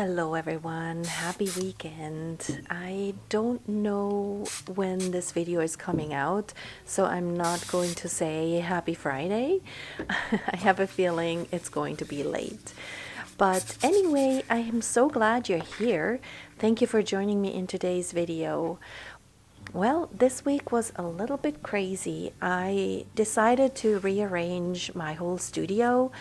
Hello everyone, happy weekend. I don't know when this video is coming out, so I'm not going to say happy Friday. I have a feeling it's going to be late. But anyway, I am so glad you're here. Thank you for joining me in today's video. Well, this week was a little bit crazy. I decided to rearrange my whole studio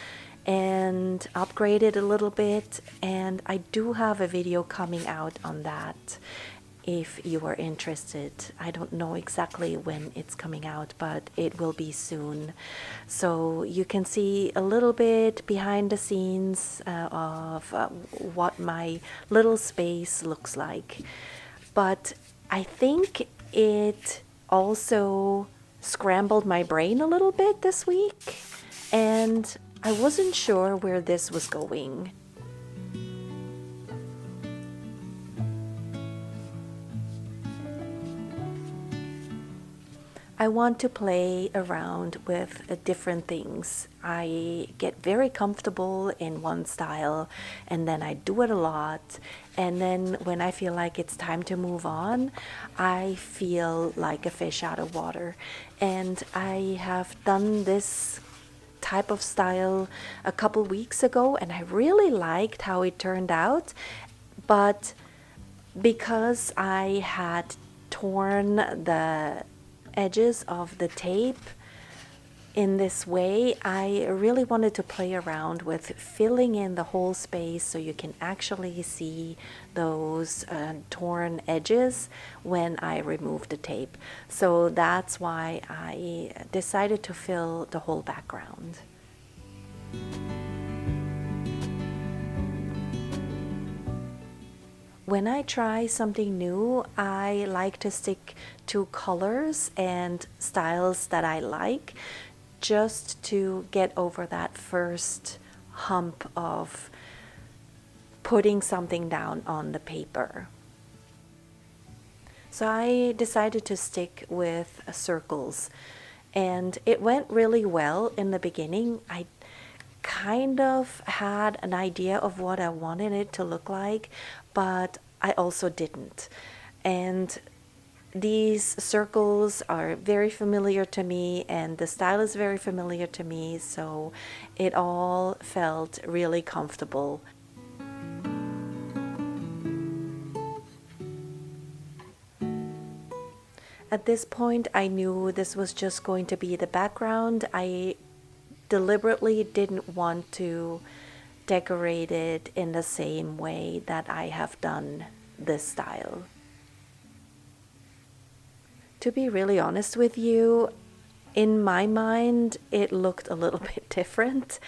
and upgrade it a little bit, and I do have a video coming out on that if you are interested. I don't know exactly when it's coming out, but it will be soon. So you can see a little bit behind the scenes of what my little space looks like. But I think it also scrambled my brain a little bit this week, and I wasn't sure where this was going. I want to play around with different things. I get very comfortable in one style and then I do it a lot, and then when I feel like it's time to move on, I feel like a fish out of water. And I have done this type of style a couple weeks ago and I really liked how it turned out, but because I had torn the edges of the tape in this way, I really wanted to play around with filling in the whole space so you can actually see those torn edges when I remove the tape. So that's why I decided to fill the whole background. When I try something new, I like to stick to colors and styles that I like, just to get over that first hump of putting something down on the paper. So I decided to stick with circles, and it went really well in the beginning. I kind of had an idea of what I wanted it to look like, but I also didn't. And these circles are very familiar to me and the style is very familiar to me, so it all felt really comfortable. At this point, I knew this was just going to be the background. I deliberately didn't want to decorate it in the same way that I have done this style. To be really honest with you, in my mind, it looked a little bit different.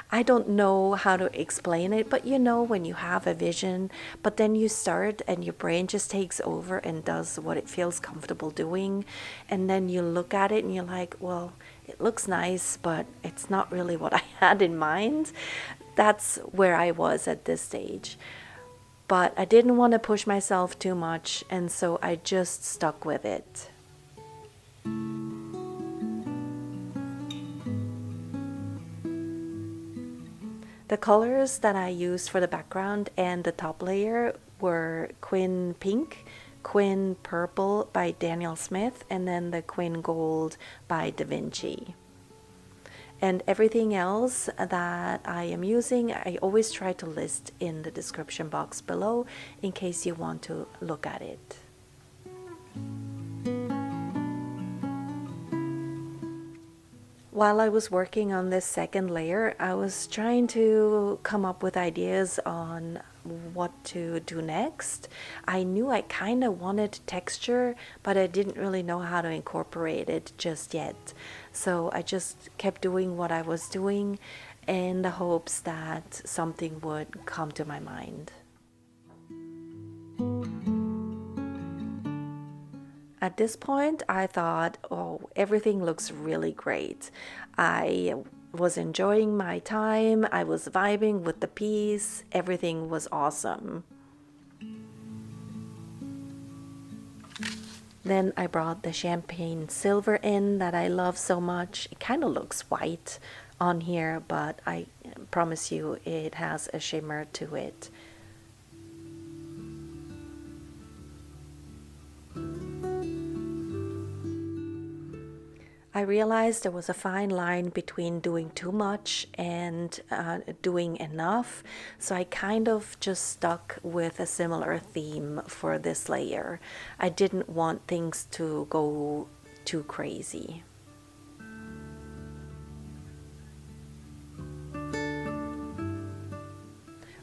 I don't know how to explain it, but you know when you have a vision, but then you start and your brain just takes over and does what it feels comfortable doing, and then you look at it and you're like, well, it looks nice, but it's not really what I had in mind. That's where I was at this stage. But I didn't want to push myself too much, and so I just stuck with it. The colors that I used for the background and the top layer were Quin Pink, Quin Purple by Daniel Smith, and then the Quin Gold by Vinci. And everything else that I am using, I always try to list in the description box below in case you want to look at it. While I was working on this second layer, I was trying to come up with ideas on what to do next. I knew I kind of wanted texture, but I didn't really know how to incorporate it just yet. So I just kept doing what I was doing in the hopes that something would come to my mind. At this point, I thought, oh, everything looks really great. I was enjoying my time, I was vibing with the piece, everything was awesome. Then I brought the champagne silver in that I love so much. It kind of looks white on here, but I promise you it has a shimmer to it. I realized there was a fine line between doing too much and doing enough, so I kind of just stuck with a similar theme for this layer. I didn't want things to go too crazy.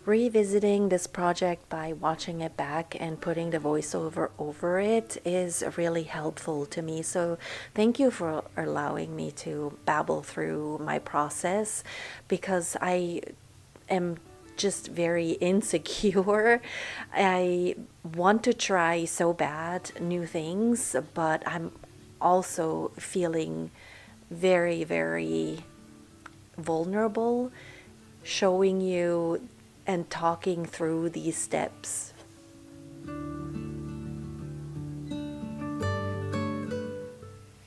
Revisiting this project by watching it back and putting the voiceover over it is really helpful to me. So thank you for allowing me to babble through my process, because I am just very insecure. I want to try so bad new things, but I'm also feeling very, very vulnerable showing you and talking through these steps.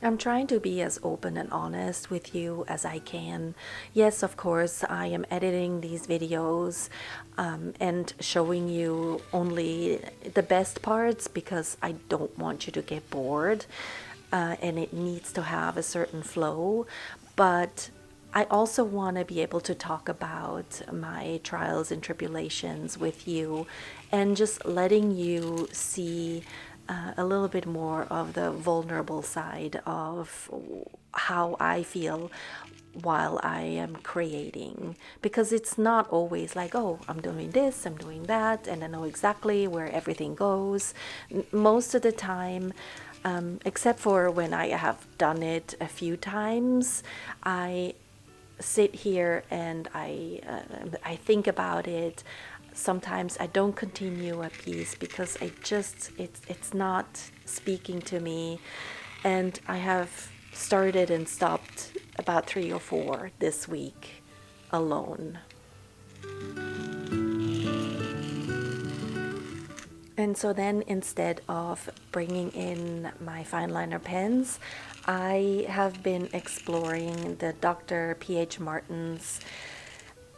I'm trying to be as open and honest with you as I can. Yes, of course, I am editing these videos and showing you only the best parts because I don't want you to get bored, and it needs to have a certain flow. But I also want to be able to talk about my trials and tribulations with you and just letting you see a little bit more of the vulnerable side of how I feel while I am creating, because it's not always like, oh, I'm doing this, I'm doing that, and I know exactly where everything goes. Most of the time, except for when I have done it a few times, I sit here and I think about it. Sometimes I don't continue a piece because it's not speaking to me, and I have started and stopped about 3 or 4 this week alone. And so then, instead of bringing in my fine liner pens, I have been exploring the Dr. P.H. Martin's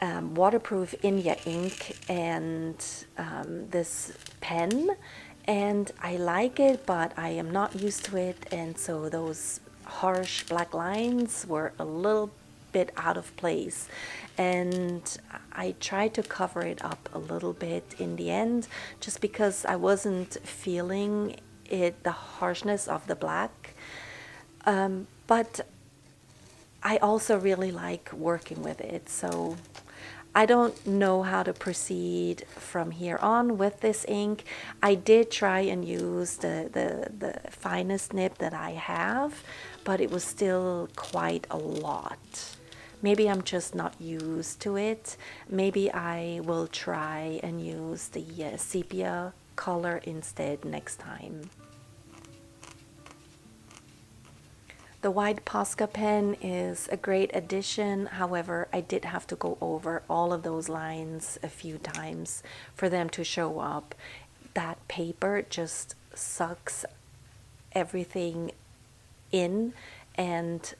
waterproof India ink and this pen. And I like it, but I am not used to it. And so those harsh black lines were a little bit out of place, and I tried to cover it up a little bit in the end just because I wasn't feeling it, the harshness of the black, but I also really like working with it. So I don't know how to proceed from here on with this ink. I did try and use the finest nib that I have, but it was still quite a lot. Maybe I'm just not used to it. Maybe I will try and use the sepia color instead next time. The white Posca pen is a great addition. However, I did have to go over all of those lines a few times for them to show up. That paper just sucks everything in and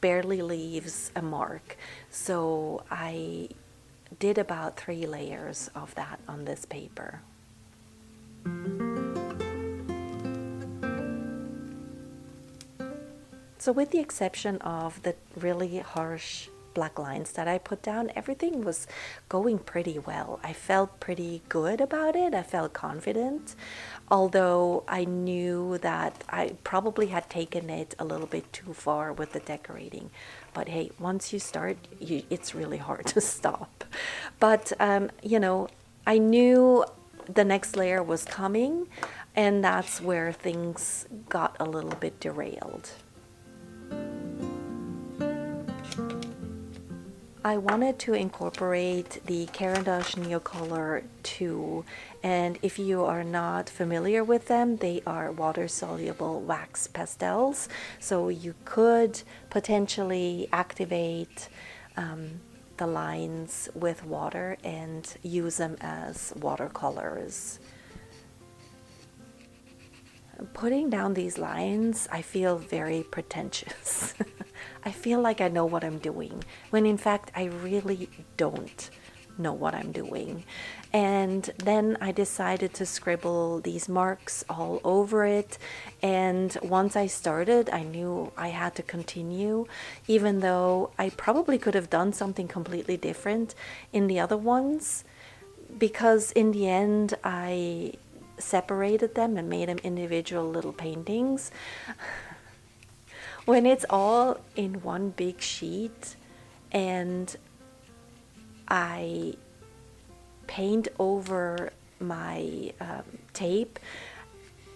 barely leaves a mark. So I did about 3 layers of that on this paper. So with the exception of the really harsh black lines that I put down, everything was going pretty well. I felt pretty good about it. I felt confident, although I knew that I probably had taken it a little bit too far with the decorating. But hey, once you start, it's really hard to stop. But, you know, I knew the next layer was coming, and that's where things got a little bit derailed. I wanted to incorporate the Caran d'Ache Neocolor 2, and if you are not familiar with them, they are water-soluble wax pastels, so you could potentially activate the lines with water and use them as watercolors. Putting down these lines, I feel very pretentious. I feel like I know what I'm doing, when in fact I really don't. know what I'm doing. And then I decided to scribble these marks all over it. And once I started, I knew I had to continue, even though I probably could have done something completely different in the other ones, because in the end I separated them and made them individual little paintings. When it's all in one big sheet and I paint over my tape,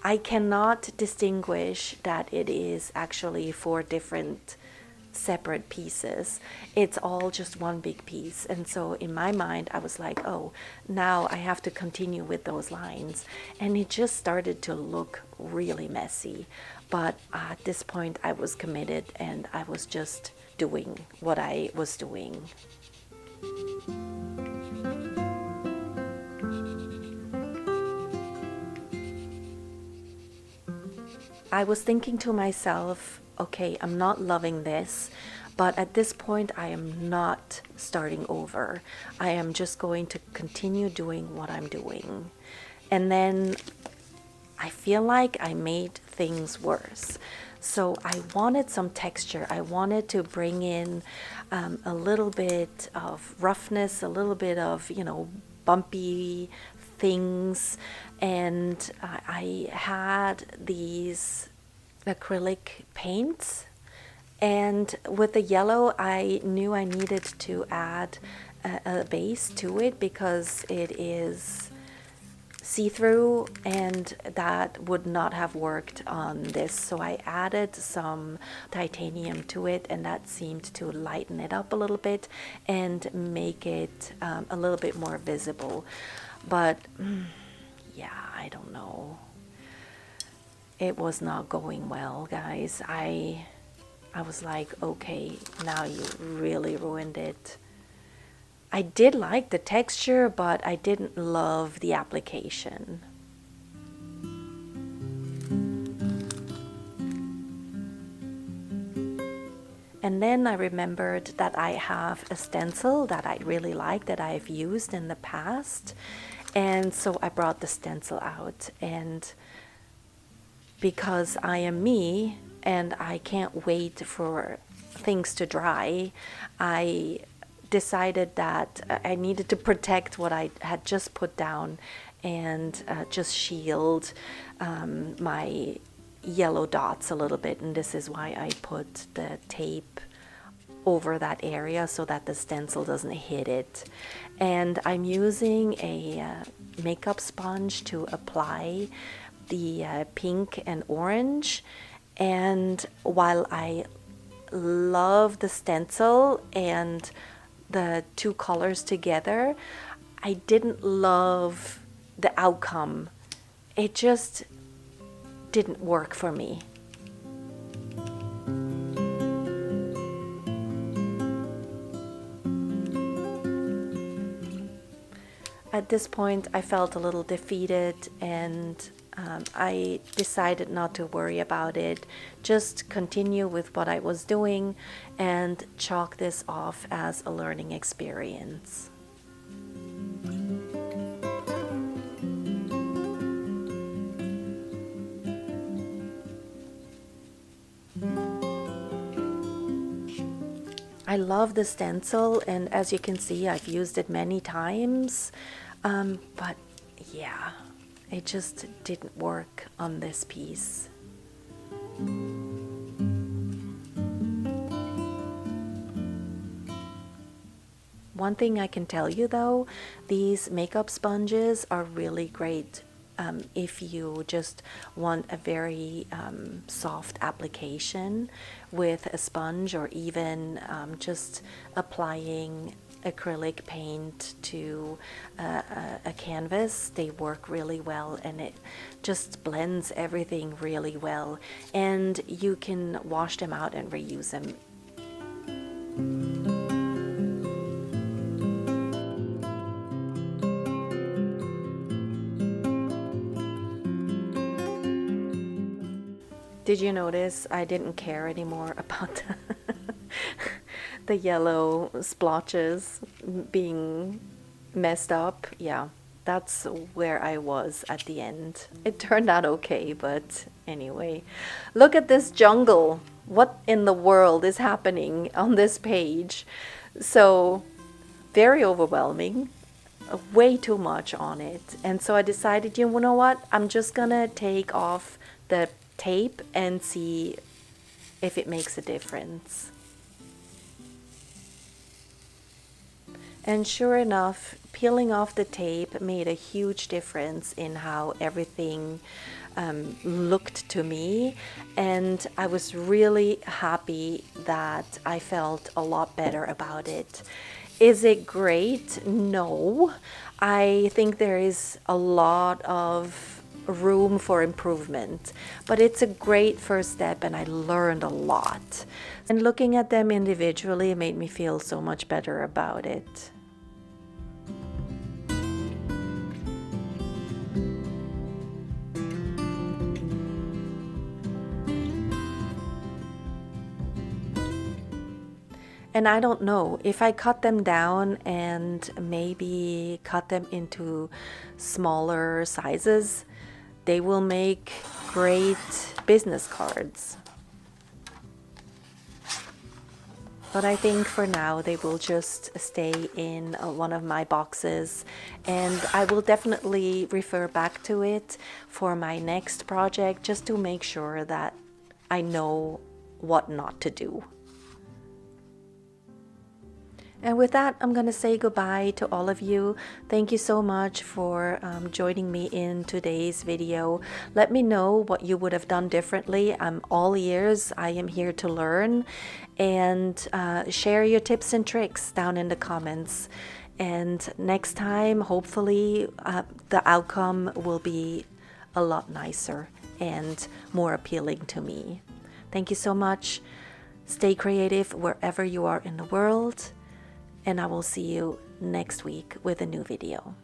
I cannot distinguish that it is actually 4 different separate pieces. It's all just one big piece. And so in my mind I was like, oh, now I have to continue with those lines, and it just started to look really messy. But at this point I was committed and I was just doing what I was doing. I was thinking to myself, okay, I'm not loving this, but at this point I am not starting over. I am just going to continue doing what I'm doing. And then I feel like I made things worse. So I wanted some texture. I wanted to bring in a little bit of roughness, a little bit of, bumpy things. And I had these acrylic paints, and with the yellow I knew I needed to add a base to it because it is see-through, and that would not have worked on this. So I added some titanium to it, and that seemed to lighten it up a little bit and make it a little bit more visible. But yeah, I don't know. It was not going well, guys. I was like, okay, now you really ruined it. I did like the texture, but I didn't love the application. And then I remembered that I have a stencil that I really like, that I've used in the past. And so I brought the stencil out, and because I am me and I can't wait for things to dry, I decided that I needed to protect what I had just put down and just shield my yellow dots a little bit. And this is why I put the tape over that area so that the stencil doesn't hit it. And I'm using a makeup sponge to apply the pink and orange. And while I love the stencil and the 2 colors together, I didn't love the outcome. It just didn't work for me. At this point I felt a little defeated, and I decided not to worry about it, just continue with what I was doing and chalk this off as a learning experience. I love the stencil, and as you can see I've used it many times, but yeah, it just didn't work on this piece. One thing I can tell you though, these makeup sponges are really great if you just want a very soft application with a sponge, or even just applying acrylic paint to a canvas. They work really well, and it just blends everything really well, and you can wash them out and reuse them. Did you notice I didn't care anymore about the yellow splotches being messed up. Yeah, that's where I was at the end. It turned out okay, but anyway. Look at this jungle. What in the world is happening on this page? So, very overwhelming. Way too much on it. And so I decided, you know what? I'm just gonna take off the tape and see if it makes a difference. And sure enough, peeling off the tape made a huge difference in how everything looked to me. And I was really happy that I felt a lot better about it. Is it great? No. I think there is a lot of room for improvement, but it's a great first step and I learned a lot. And looking at them individually made me feel so much better about it. And I don't know, if I cut them down and maybe cut them into smaller sizes, they will make great business cards. But I think for now they will just stay in one of my boxes, and I will definitely refer back to it for my next project just to make sure that I know what not to do. And with that, I'm going to say goodbye to all of you. Thank you so much for joining me in today's video. Let me know what you would have done differently. I'm all ears. I am here to learn. And share your tips and tricks down in the comments. And next time, hopefully, the outcome will be a lot nicer and more appealing to me. Thank you so much. Stay creative wherever you are in the world. And I will see you next week with a new video.